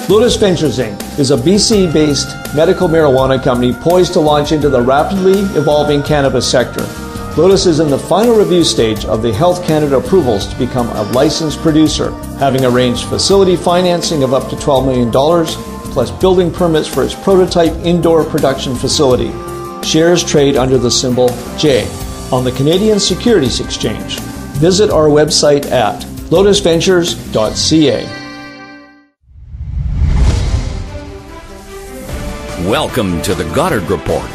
Lotus Ventures Inc. is a BC-based medical marijuana company poised to launch into the rapidly evolving cannabis sector. Lotus is in the final review stage of the Health Canada approvals to become a licensed producer, having arranged facility financing of up to $12 million, plus building permits for its prototype indoor production facility. Shares trade under the symbol J on the Canadian Securities Exchange. Visit our website at lotusventures.ca. Welcome to the Goddard Report.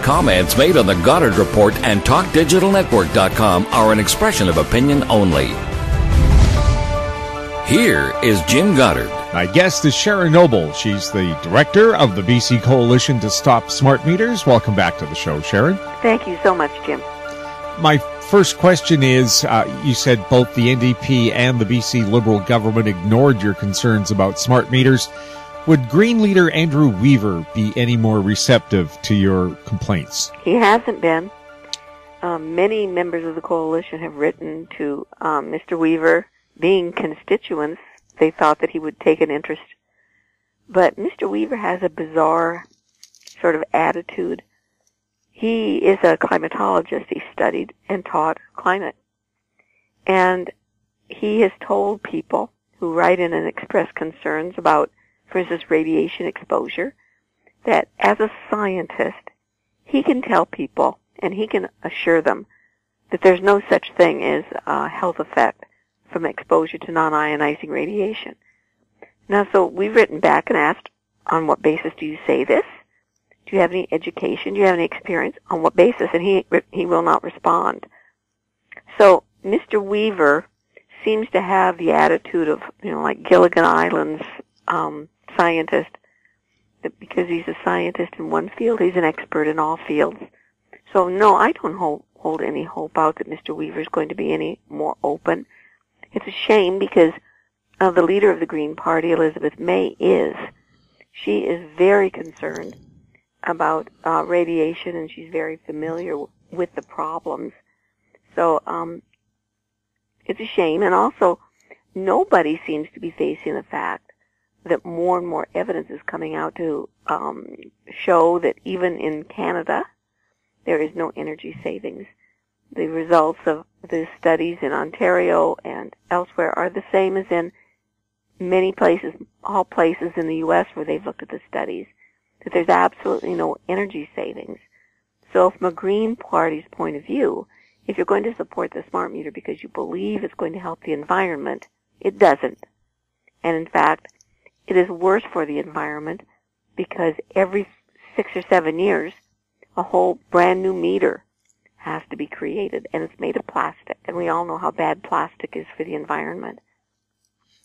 Comments made on the Goddard Report and TalkDigitalNetwork.com are an expression of opinion only. Here is Jim Goddard. My guest is Sharon Noble. She's the director of the BC Coalition to Stop Smart Meters. Welcome back to the show, Sharon. Thank you so much, Jim. My first question is, you said both the NDP and the BC Liberal government ignored your concerns about smart meters. Would Green leader Andrew Weaver be any more receptive to your complaints? He hasn't been. Many members of the coalition have written to Mr. Weaver. Being constituents, they thought that he would take an interest. But Mr. Weaver has a bizarre sort of attitude. He is a climatologist. He studied and taught climate. And he has told people who write in and express concerns about, for instance, radiation exposure, that as a scientist, he can tell people and he can assure them that there's no such thing as a health effect from exposure to non-ionizing radiation. Now, so we've written back and asked, on what basis do you say this? Do you have any education? Do you have any experience? On what basis? And he will not respond. So Mr. Weaver seems to have the attitude of, like Gilligan Island's scientist, that because he's a scientist in one field, he's an expert in all fields. So no, I don't hold any hope out that Mr. Weaver is going to be any more open. It's a shame because the leader of the Green Party, Elizabeth May, she is very concerned about radiation, and she's very familiar with the problems. So it's a shame, and also nobody seems to be facing the fact that more and more evidence is coming out to show that even in Canada, there is no energy savings. The results of the studies in Ontario and elsewhere are the same as in many places, all places in the U.S. where they've looked at the studies, that there's absolutely no energy savings. So from a Green Party's point of view, if you're going to support the smart meter because you believe it's going to help the environment, it doesn't. And in fact, it is worse for the environment because every 6 or 7 years, a whole brand new meter has to be created, and it's made of plastic. And we all know how bad plastic is for the environment.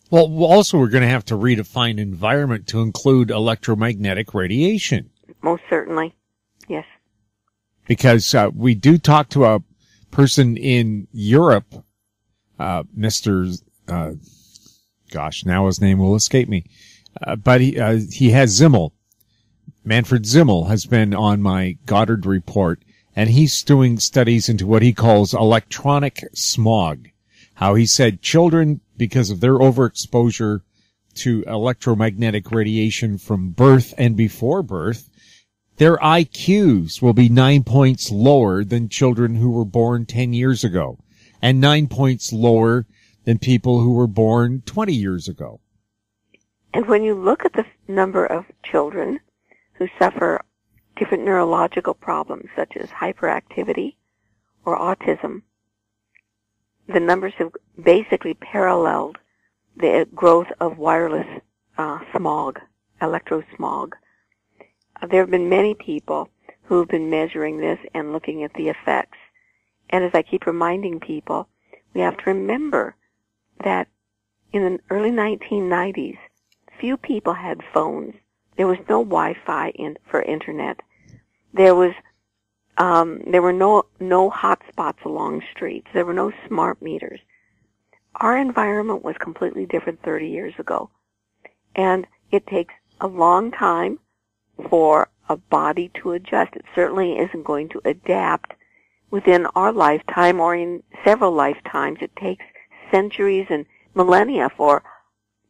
Well, also we're going to have to redefine environment to include electromagnetic radiation. Most certainly, yes. Because we do talk to a person in Europe, Mr. Gosh, now his name will escape me. But he has Zimmel. Manfred Zimmel has been on my Goddard Report, and he's doing studies into what he calls electronic smog. How he said children, because of their overexposure to electromagnetic radiation from birth and before birth, their IQs will be 9 points lower than children who were born 10 years ago, and 9 points lower than people who were born 20 years ago. And when you look at the number of children who suffer different neurological problems, such as hyperactivity or autism, the numbers have basically paralleled the growth of wireless smog, electrosmog. There have been many people who have been measuring this and looking at the effects. And as I keep reminding people, we have to remember that in the early 1990s, few people had phones. There was no Wi-Fi for internet. There were no hot spots along streets. There were no smart meters. Our environment was completely different 30 years ago. And it takes a long time for a body to adjust. It certainly isn't going to adapt within our lifetime or in several lifetimes. It takes centuries and millennia for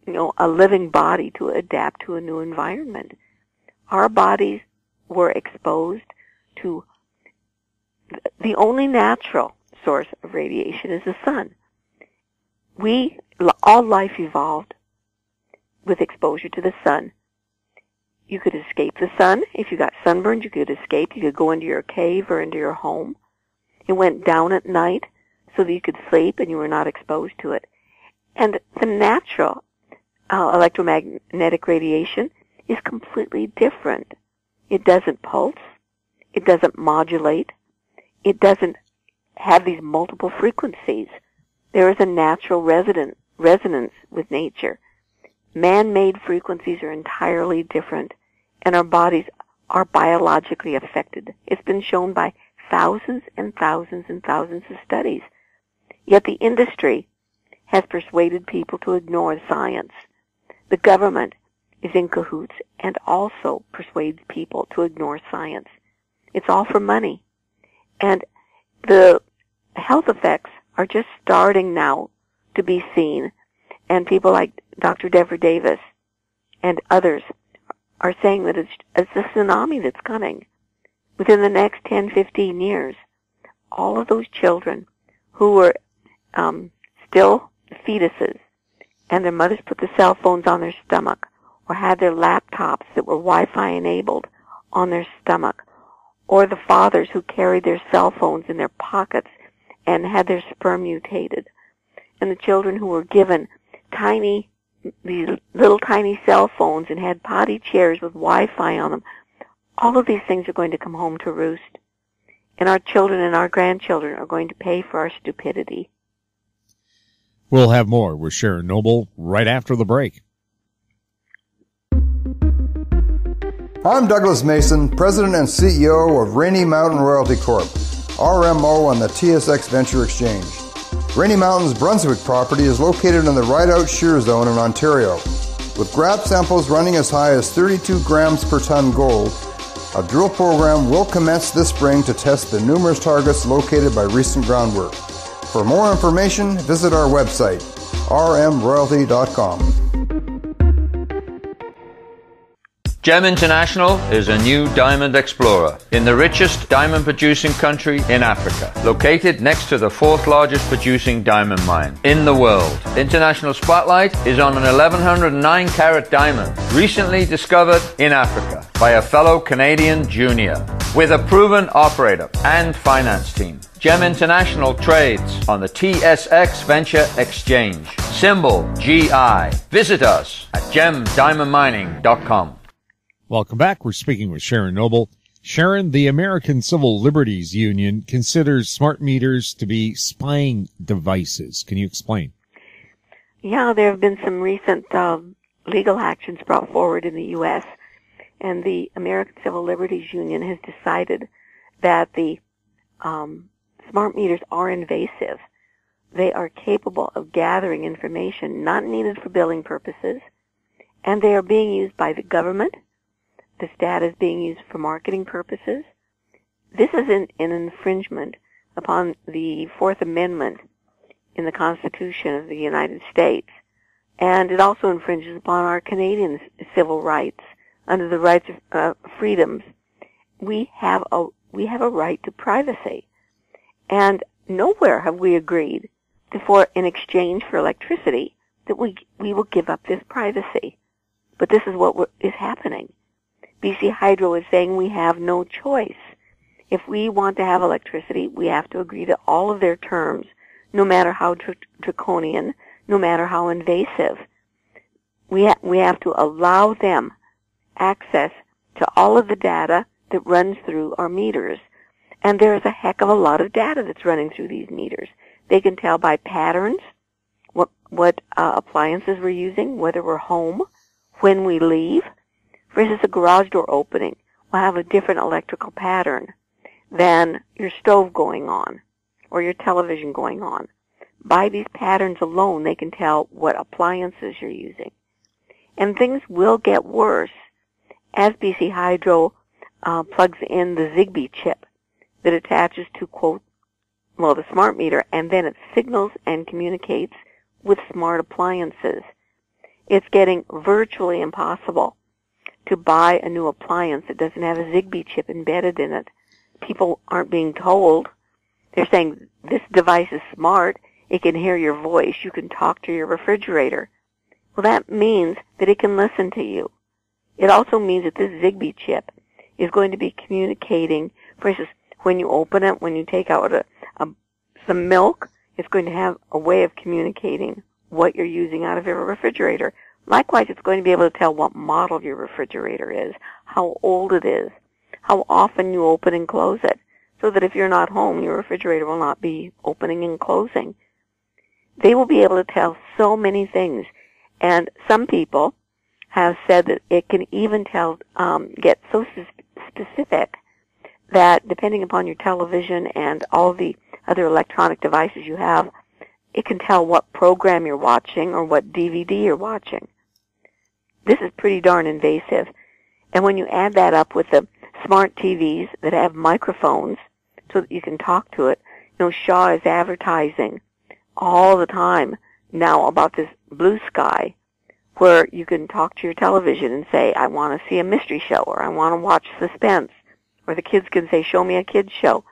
a living body to adapt to a new environment. Our bodies were exposed to the only natural source of radiation is the sun. All life evolved with exposure to the sun. You could escape the sun. If you got sunburned, you could escape. You could go into your cave or into your home. It went down at night so that you could sleep and you were not exposed to it. And the natural electromagnetic radiation is completely different. It doesn't pulse. It doesn't modulate. It doesn't have these multiple frequencies. There is a natural resonance with nature. Man-made frequencies are entirely different, and our bodies are biologically affected. It's been shown by thousands and thousands and thousands of studies. Yet the industry has persuaded people to ignore science. The government is in cahoots and also persuades people to ignore science. It's all for money. And the health effects are just starting now to be seen. And people like Dr. Deborah Davis and others are saying that it's a tsunami that's coming. Within the next 10, 15 years, all of those children who were still fetuses and their mothers put the cell phones on their stomach or had their laptops that were Wi-Fi enabled on their stomach, or the fathers who carried their cell phones in their pockets and had their sperm mutated, and the children who were given these little tiny cell phones and had potty chairs with Wi-Fi on them. All of these things are going to come home to roost. And our children and our grandchildren are going to pay for our stupidity. We'll have more with Sharon Noble right after the break. I'm Douglas Mason, President and CEO of Rainy Mountain Royalty Corp., RMO on the TSX Venture Exchange. Rainy Mountain's Brunswick property is located in the Rideout Shear Zone in Ontario. With grab samples running as high as 32 grams per ton gold, a drill program will commence this spring to test the numerous targets located by recent groundwork. For more information, visit our website, rmroyalty.com. Gem International is a new diamond explorer in the richest diamond producing country in Africa, located next to the fourth largest producing diamond mine in the world. International Spotlight is on an 1109 carat diamond recently discovered in Africa by a fellow Canadian junior with a proven operator and finance team. Gem International trades on the TSX Venture Exchange, symbol GI. Visit us at gemdiamondmining.com. Welcome back. We're speaking with Sharon Noble. Sharon, the American Civil Liberties Union considers smart meters to be spying devices. Can you explain? Yeah, there have been some recent legal actions brought forward in the U.S., and the American Civil Liberties Union has decided that the smart meters are invasive. They are capable of gathering information not needed for billing purposes, and they are being used by the government. This data is being used for marketing purposes. This is an infringement upon the Fourth Amendment in the Constitution of the United States, and it also infringes upon our Canadian civil rights under the rights of freedoms. We have a right to privacy, and nowhere have we agreed for in exchange for electricity that we will give up this privacy. But this is what is happening. BC Hydro is saying we have no choice. If we want to have electricity, we have to agree to all of their terms, no matter how draconian, no matter how invasive. We have to allow them access to all of the data that runs through our meters. And there is a heck of a lot of data that's running through these meters. They can tell by patterns what appliances we're using, whether we're home, when we leave. For instance, a garage door opening will have a different electrical pattern than your stove going on or your television going on. By these patterns alone, they can tell what appliances you're using. And things will get worse as BC Hydro plugs in the Zigbee chip that attaches to, the smart meter, and then it signals and communicates with smart appliances. It's getting virtually impossible to buy a new appliance that doesn't have a Zigbee chip embedded in it. People aren't being told. They're saying, this device is smart. It can hear your voice. You can talk to your refrigerator. Well, that means that it can listen to you. It also means that this Zigbee chip is going to be communicating. For instance, when you open it, when you take out some milk, it's going to have a way of communicating what you're using out of your refrigerator. Likewise, it's going to be able to tell what model your refrigerator is, how old it is, how often you open and close it, so that if you're not home, your refrigerator will not be opening and closing. They will be able to tell so many things. And some people have said that it can even get so specific that depending upon your television and all the other electronic devices you have, it can tell what program you're watching or what DVD you're watching. This is pretty darn invasive. And when you add that up with the smart TVs that have microphones so that you can talk to it, Shaw is advertising all the time now about this Blue Sky, where you can talk to your television and say, I want to see a mystery show, or I want to watch suspense, or the kids can say, show me a kid's show.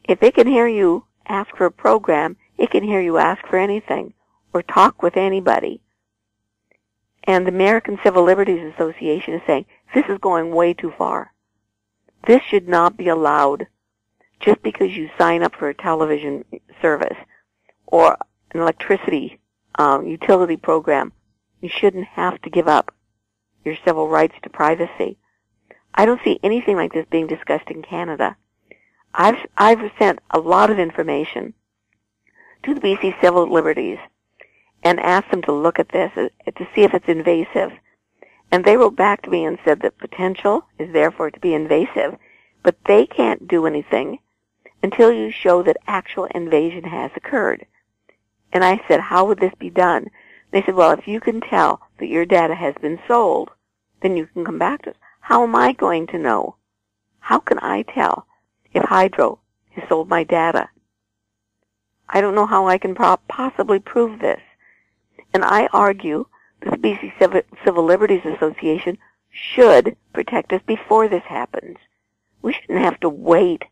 If it can hear you ask for a program, it can hear you ask for anything, or talk with anybody. And the American Civil Liberties Association is saying, this is going way too far. This should not be allowed just because you sign up for a television service or an electricity utility program. You shouldn't have to give up your civil rights to privacy. I don't see anything like this being discussed in Canada. I've sent a lot of information to the BC Civil Liberties and asked them to look at this to see if it's invasive. And they wrote back to me and said that potential is there for it to be invasive, but they can't do anything until you show that actual invasion has occurred. And I said, how would this be done? They said, well, if you can tell that your data has been sold, then you can come back to us. How am I going to know? How can I tell if Hydro has sold my data? I don't know how I can possibly prove this. And I argue that the BC Civil Liberties Association should protect us before this happens. We shouldn't have to wait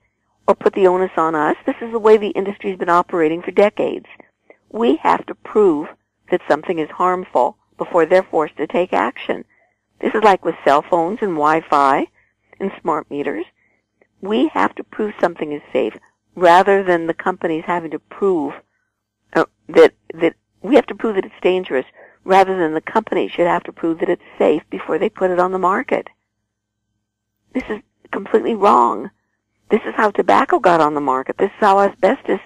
or put the onus on us. This is the way the industry has been operating for decades. We have to prove that something is harmful before they're forced to take action. This is like with cell phones and Wi-Fi and smart meters. We have to prove something is safe rather than the companies having to prove that we have to prove that it's dangerous rather than the company should have to prove that it's safe before they put it on the market. This is completely wrong. This is how tobacco got on the market. This is how asbestos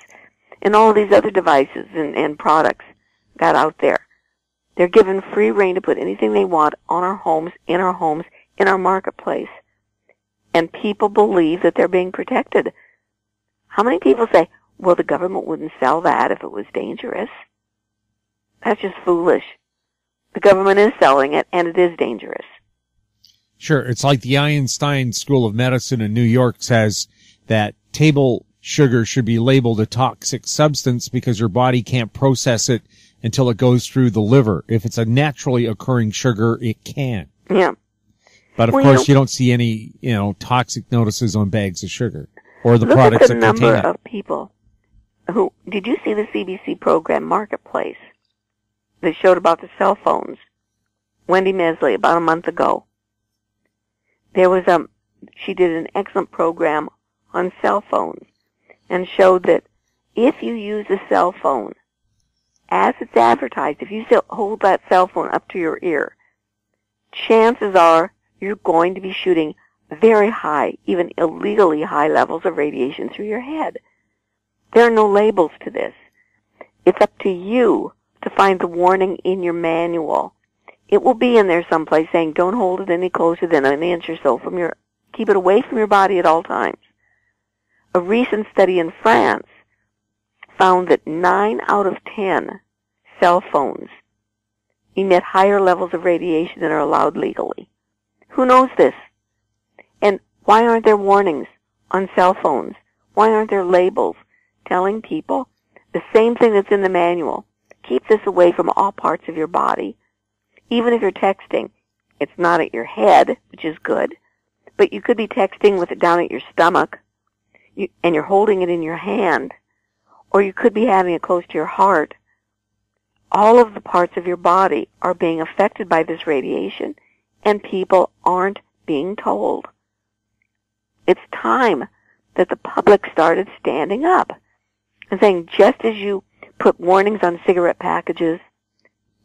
and all of these other devices and products got out there. They're given free rein to put anything they want on our homes, in our marketplace. And people believe that they're being protected. How many people say, well, the government wouldn't sell that if it was dangerous? That's just foolish. The government is selling it, and it is dangerous. Sure. It's like the Einstein School of Medicine in New York says that table sugar should be labeled a toxic substance because your body can't process it until it goes through the liver. If it's a naturally occurring sugar, it can. Yeah. But of course, you don't see any, toxic notices on bags of sugar or the products that contain it. Look at the number of people who, did you see the CBC program Marketplace that showed about the cell phones? Wendy Mesley, about a month ago. There was she did an excellent program on cell phones and showed that if you use a cell phone as it's advertised, if you hold that cell phone up to your ear, chances are you're going to be shooting very high, even illegally high levels of radiation through your head. There are no labels to this. It's up to you to find the warning in your manual. It will be in there someplace saying don't hold it any closer than an inch or so keep it away from your body at all times. A recent study in France found that 9 out of 10 cell phones emit higher levels of radiation than are allowed legally. Who knows this? And why aren't there warnings on cell phones? Why aren't there labels telling people the same thing that's in the manual? Keep this away from all parts of your body. even if you're texting, it's not at your head, which is good, but you could be texting with it down at your stomach, and you're holding it in your hand, or you could be having it close to your heart. All of the parts of your body are being affected by this radiation, and people aren't being told. It's time that the public started standing up and saying, just as you put warnings on cigarette packages,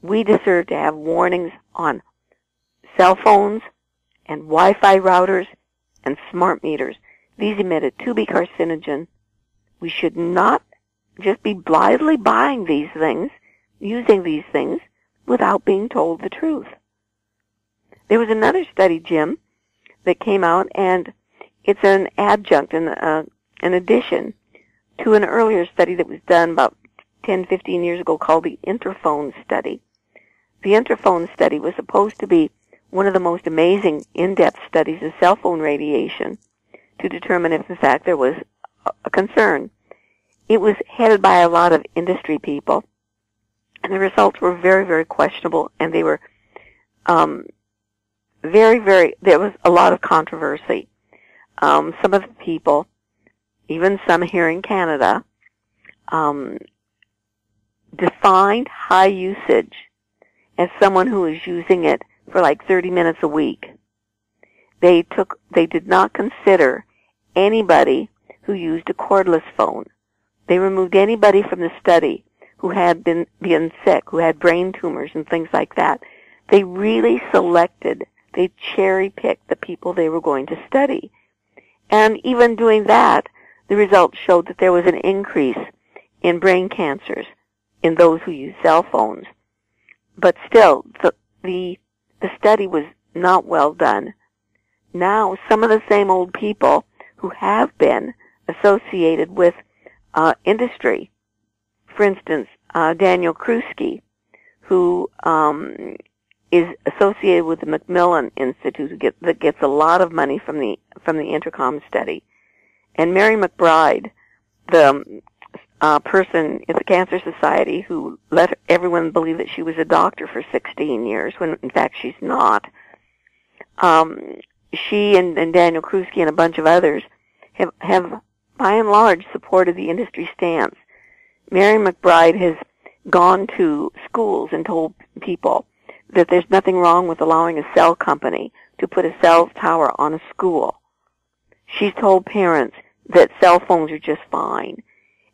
we deserve to have warnings on cell phones and Wi-Fi routers and smart meters. These emit a 2B carcinogen. We should not just be blithely buying these things, using these things, without being told the truth. There was another study, Jim, that came out, and it's an adjunct, an addition to an earlier study that was done about 10, 15 years ago called the Interphone study. The Interphone study was supposed to be one of the most amazing in-depth studies of cell phone radiation to determine if, in fact, there was a concern. It was headed by a lot of industry people, and the results were very, very questionable, and they were there was a lot of controversy. Some of the people, even some here in Canada, defined high usage as someone who is using it for like 30 minutes a week. They did not consider anybody who used a cordless phone. They removed anybody from the study who had been sick, who had brain tumors and things like that. They really they cherry-picked the people they were going to study. And even doing that, the results showed that there was an increase in brain cancers in those who use cell phones. But still, the study was not well done. Now, some of the same old people who have been associated with industry, for instance, Daniel Krusky, who is associated with the Macmillan Institute, that gets a lot of money from the Intercom study, and Mary McBride, the person at the Cancer Society who let everyone believe that she was a doctor for 16 years, when in fact she's not. She and Daniel Krusky and a bunch of others have by and large supported the industry stance. Mary McBride has gone to schools and told people that there's nothing wrong with allowing a cell company to put a cell tower on a school. She's told parents that cell phones are just fine.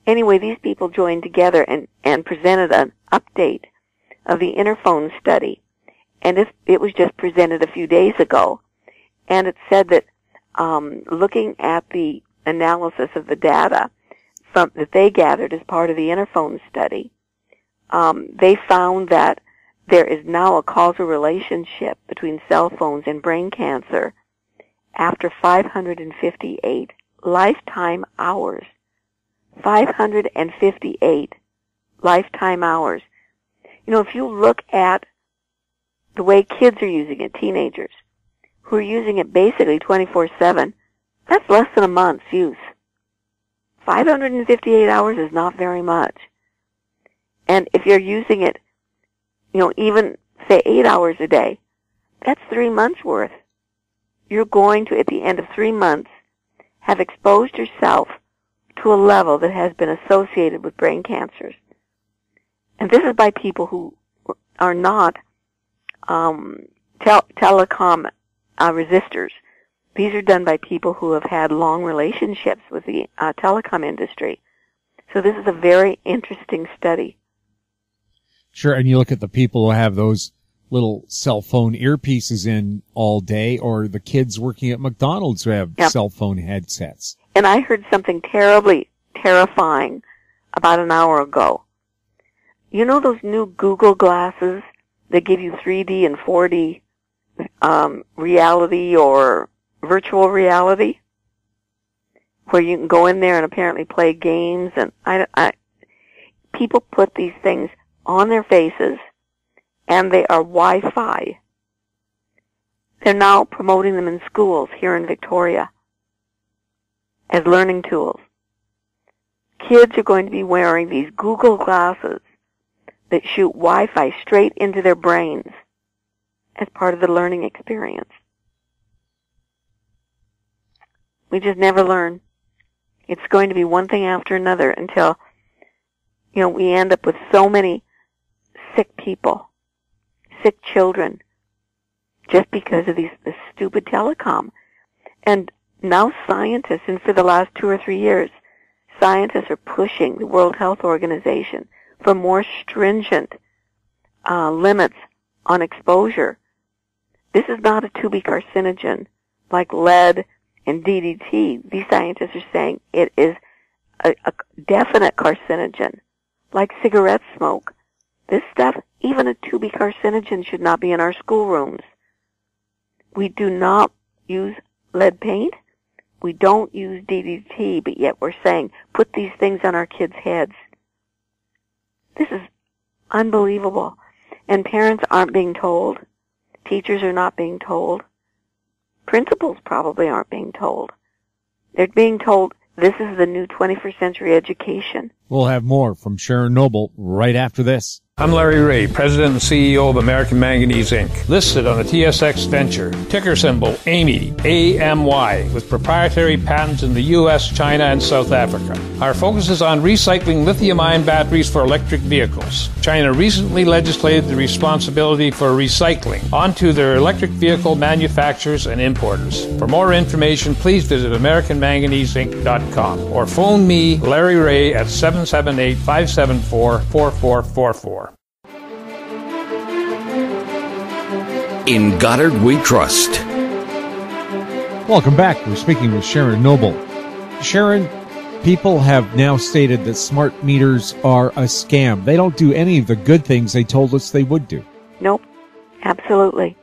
Anyway, these people joined together and presented an update of the Interphone study, and it was just presented a few days ago, and it said that looking at the analysis of the data that they gathered as part of the Interphone study, they found that there is now a causal relationship between cell phones and brain cancer after 558 lifetime hours. 558 lifetime hours. You know, if you look at the way kids are using it, teenagers, who are using it basically 24/7, that's less than a month's use. 558 hours is not very much. And if you're using it, even, say, 8 hours a day, that's 3 months' worth. You're going to, at the end of 3 months, have exposed yourself to a level that has been associated with brain cancers. And this is by people who are not telecom resistors. These are done by people who have had long relationships with the telecom industry. So this is a very interesting study. Sure, and you look at the people who have those little cell phone earpieces in all day, or the kids working at McDonald's who have cell phone headsets. And I heard something terribly terrifying about an hour ago. You know those new Google glasses that give you 3D and 4D reality or virtual reality, where you can go in there and apparently play games, and people put these things on their faces, and they are Wi-Fi. They're now promoting them in schools here in Victoria as learning tools. Kids are going to be wearing these Google glasses that shoot Wi-Fi straight into their brains. as part of the learning experience. We just never learn. It's going to be one thing after another until, we end up with so many sick people, sick children, just because of this stupid telecom. And now scientists, and for the last 2 or 3 years, scientists are pushing the World Health Organization for more stringent limits on exposure. This is not a to-be carcinogen like lead and DDT. These scientists are saying it is a definite carcinogen, like cigarette smoke. This stuff, even a to-be carcinogen, should not be in our schoolrooms. We do not use lead paint. We don't use DDT, but yet we're saying, put these things on our kids' heads. This is unbelievable. And parents aren't being told. Teachers are not being told. Principals probably aren't being told. They're being told this is the new 21st century education. We'll have more from Sharon Noble right after this. I'm Larry Ray, President and CEO of American Manganese, Inc., listed on the TSX Venture, ticker symbol AMY, A-M-Y, with proprietary patents in the U.S., China, and South Africa. Our focus is on recycling lithium-ion batteries for electric vehicles. China recently legislated the responsibility for recycling onto their electric vehicle manufacturers and importers. For more information, please visit AmericanManganeseInc.com or phone me, Larry Ray, at 778-574-4444. In Goddard we trust. Welcome back. We're speaking with Sharon Noble. Sharon, people have now stated that smart meters are a scam. They don't do any of the good things they told us they would do. Nope, absolutely.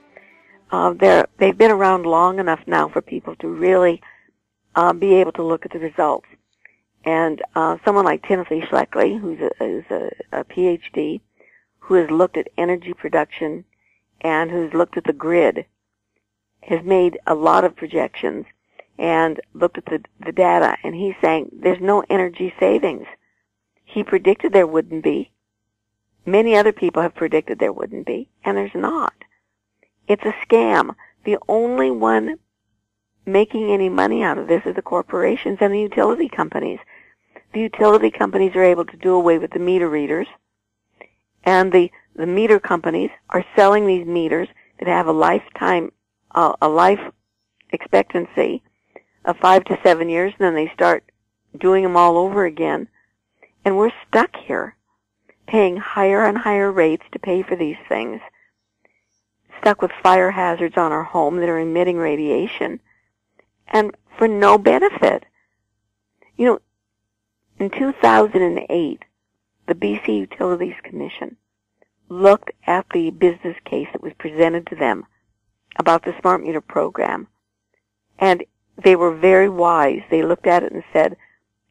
They've been around long enough now for people to really be able to look at the results. And someone like Timothy Schleckley, who's a PhD, who has looked at energy production and who's looked at the grid, has made a lot of projections and looked at the data, and he's saying there's no energy savings. He predicted there wouldn't be. Many other people have predicted there wouldn't be, and there's not. It's a scam. The only one making any money out of this is the corporations and the utility companies. The utility companies are able to do away with the meter readers, and the meter companies are selling these meters that have a life expectancy of 5 to 7 years, and then they start doing them all over again. And we're stuck here, paying higher and higher rates to pay for these things, stuck with fire hazards on our home that are emitting radiation, and for no benefit. In 2008, the BC Utilities Commission looked at the business case that was presented to them about the smart meter program, and they were very wise. They looked at it and said,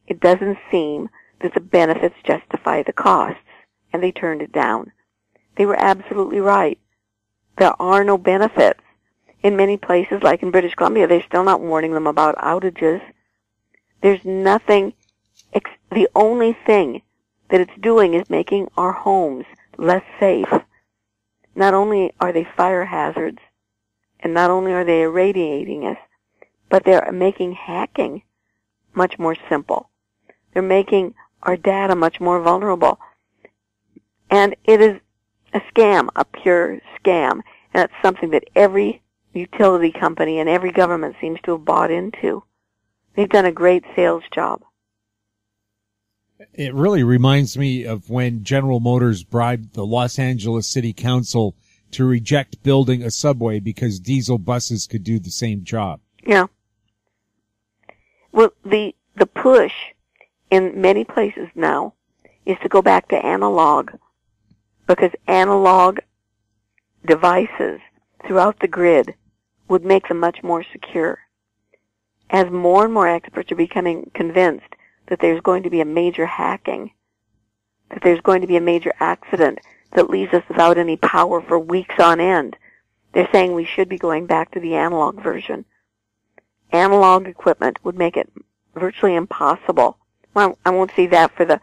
it doesn't seem that the benefits justify the costs, and they turned it down. They were absolutely right. There are no benefits. In many places, like in British Columbia, they're still not warning them about outages. There's nothing. The only thing that it's doing is making our homes less safe. Not only are they fire hazards, and not only are they irradiating us, but they're making hacking much more simple. They're making our data much more vulnerable. And it is a scam, a pure scam. And it's something that every utility company and every government seems to have bought into. They've done a great sales job. It really reminds me of when General Motors bribed the Los Angeles City Council to reject building a subway because diesel buses could do the same job. Yeah. Well, the push in many places now is to go back to analog, because analog devices throughout the grid would make them much more secure. As more and more experts are becoming convinced that there's going to be a major hacking, that there's going to be a major accident that leaves us without any power for weeks on end, they're saying we should be going back to the analog version. Analog equipment would make it virtually impossible. Well, I won't say that for the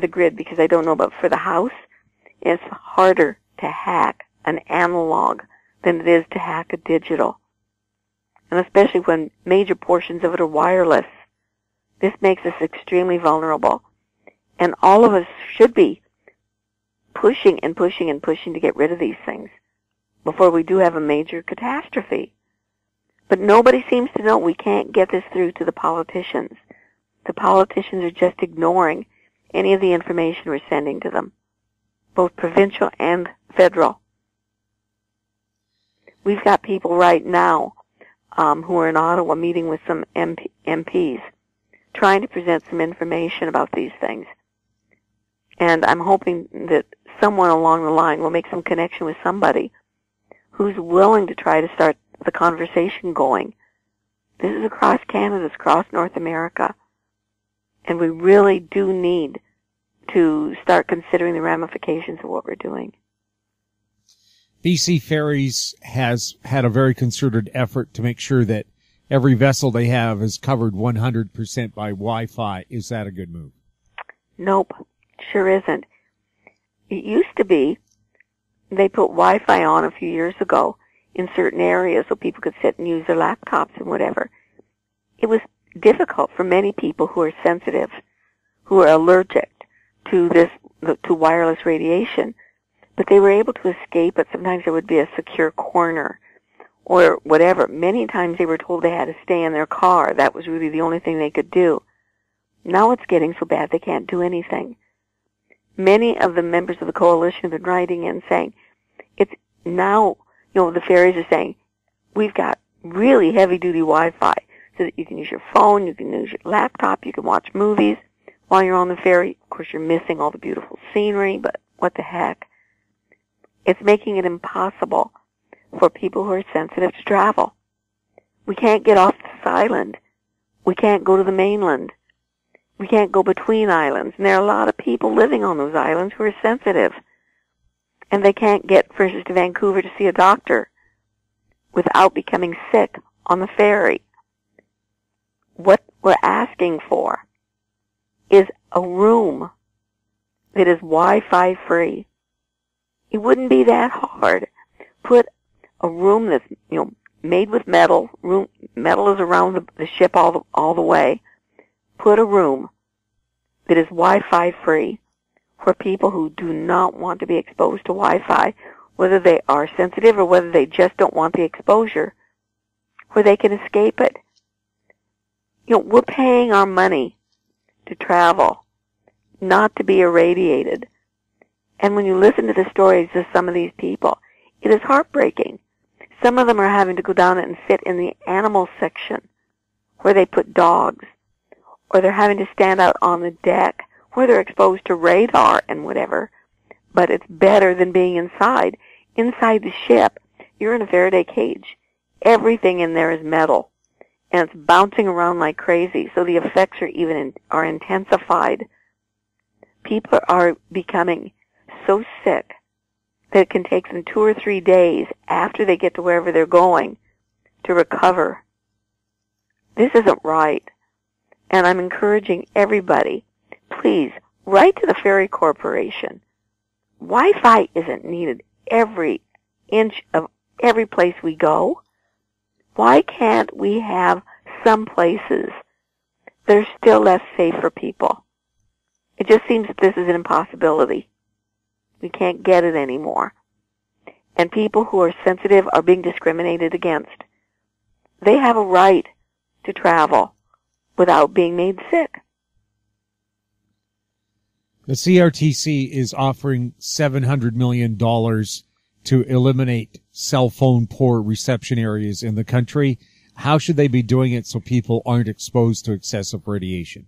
grid because I don't know, but for the house, it's harder to hack an analog than it is to hack a digital. And especially when major portions of it are wireless. This makes us extremely vulnerable. And all of us should be pushing and pushing and pushing to get rid of these things before we do have a major catastrophe. But nobody seems to know we can't get this through to the politicians. The politicians are just ignoring any of the information we're sending to them, both provincial and federal. We've got people right now who are in Ottawa meeting with some MPs, trying to present some information about these things. And I'm hoping that someone along the line will make some connection with somebody who's willing to try to start the conversation going. This is across Canada, it's across North America. And we really do need to start considering the ramifications of what we're doing. BC Ferries has had a very concerted effort to make sure that every vessel they have is covered 100% by Wi-Fi. Is that a good move? Nope, sure isn't. It used to be they put Wi-Fi on a few years ago in certain areas so people could sit and use their laptops and whatever. It was difficult for many people who are sensitive, who are allergic to wireless radiation, but they were able to escape it. Sometimes there would be a secure corner or whatever. Many times they were told they had to stay in their car. That was really the only thing they could do. Now it's getting so bad they can't do anything. Many of the members of the coalition have been writing in saying, it's now, the ferries are saying, we've got really heavy-duty Wi-Fi so that you can use your phone, you can use your laptop, you can watch movies while you're on the ferry. Of course, you're missing all the beautiful scenery, but what the heck? It's making it impossible for people who are sensitive to travel. We can't get off this island. We can't go to the mainland. We can't go between islands. And there are a lot of people living on those islands who are sensitive. And they can't get, for instance, to Vancouver to see a doctor without becoming sick on the ferry. What we're asking for is a room that is Wi-Fi free. It wouldn't be that hard. Put a room that's, made with metal. Metal is around the ship all the way. Put a room that is Wi-Fi free for people who do not want to be exposed to Wi-Fi, whether they are sensitive or whether they just don't want the exposure, where they can escape it. We're paying our money to travel, not to be irradiated. And when you listen to the stories of some of these people, it is heartbreaking. Some of them are having to go down and sit in the animal section where they put dogs, or they're having to stand out on the deck where they're exposed to radar and whatever. But it's better than being inside. Inside the ship, you're in a Faraday cage. Everything in there is metal, and it's bouncing around like crazy, so the effects are intensified. People are becoming so sick that it can take them 2 or 3 days after they get to wherever they're going to recover. This isn't right. And I'm encouraging everybody, please, write to the Ferry Corporation. Wi-Fi isn't needed every inch of every place we go. Why can't we have some places that are still less safe for people? It just seems that this is an impossibility. We can't get it anymore. And people who are sensitive are being discriminated against. They have a right to travel without being made sick. The CRTC is offering $700 million to eliminate cell phone poor reception areas in the country. How should they be doing it so people aren't exposed to excessive radiation?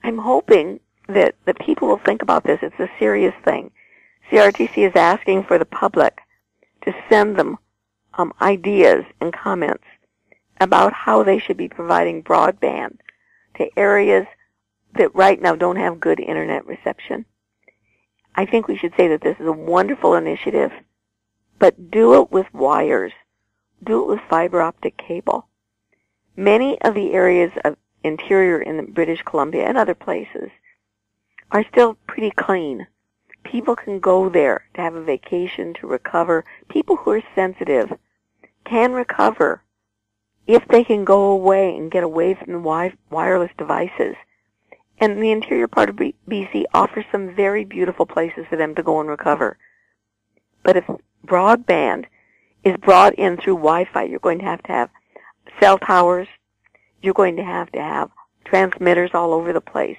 I'm hoping that people will think about this. It's a serious thing. CRTC is asking for the public to send them ideas and comments about how they should be providing broadband to areas that right now don't have good internet reception. I think we should say that this is a wonderful initiative, but do it with wires. Do it with fiber optic cable. Many of the areas of interior in British Columbia and other places are still pretty clean. People can go there to have a vacation, to recover. People who are sensitive can recover if they can go away and get away from the wireless devices. And the interior part of BC offers some very beautiful places for them to go and recover. But if broadband is brought in through Wi-Fi, you're going to have cell towers. You're going to have transmitters all over the place.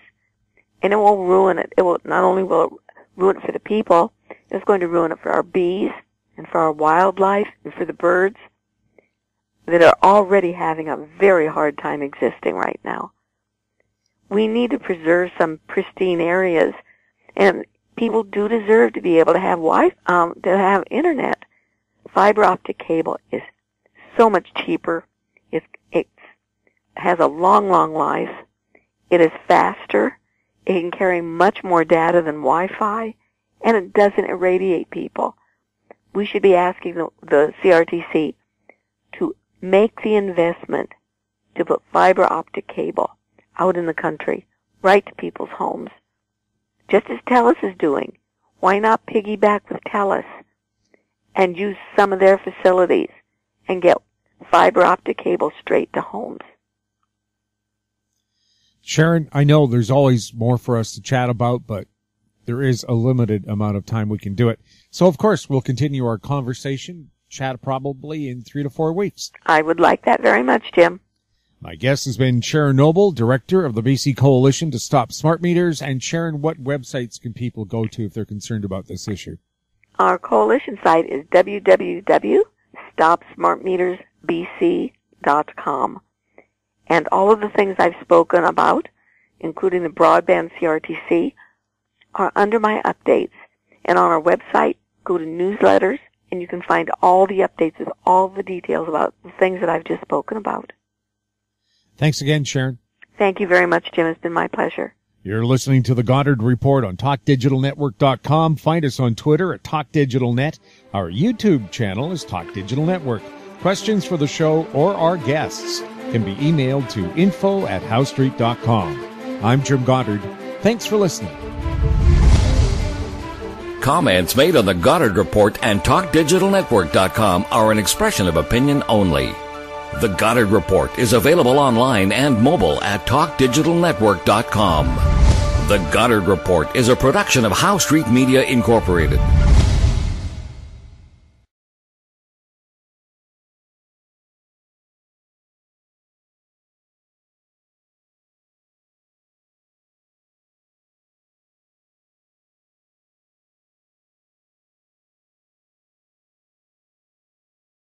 And it will ruin it. It will not only will it ruin it for the people, it's going to ruin it for our bees and for our wildlife and for the birds that are already having a very hard time existing right now. We need to preserve some pristine areas, and people do deserve to be able to have to have internet. Fiber optic cable is so much cheaper. It has a long, long life. It is faster. It can carry much more data than Wi-Fi, and it doesn't irradiate people. We should be asking the CRTC to make the investment to put fiber optic cable out in the country, right to people's homes, just as TELUS is doing. Why not piggyback with TELUS and use some of their facilities and get fiber optic cable straight to homes? Sharon, I know there's always more for us to chat about, but there is a limited amount of time we can do it. So, of course, we'll continue our conversation, chat probably in 3 to 4 weeks. I would like that very much, Jim. My guest has been Sharon Noble, Director of the BC Coalition to Stop Smart Meters. And Sharon, what websites can people go to if they're concerned about this issue? Our coalition site is www.stopsmartmetersbc.com. And all of the things I've spoken about, including the broadband CRTC, are under my updates. And on our website, go to newsletters, and you can find all the updates with all the details about the things that I've just spoken about. Thanks again, Sharon. Thank you very much, Jim. It's been my pleasure. You're listening to the Goddard Report on TalkDigitalNetwork.com. Find us on Twitter at TalkDigitalNet. Our YouTube channel is Talk Digital Network. Questions for the show or our guests can be emailed to info@howstreet.com. I'm Jim Goddard. Thanks for listening. Comments made on the Goddard Report and TalkDigitalNetwork.com are an expression of opinion only. The Goddard Report is available online and mobile at TalkDigitalNetwork.com. The Goddard Report is a production of How Street Media Incorporated.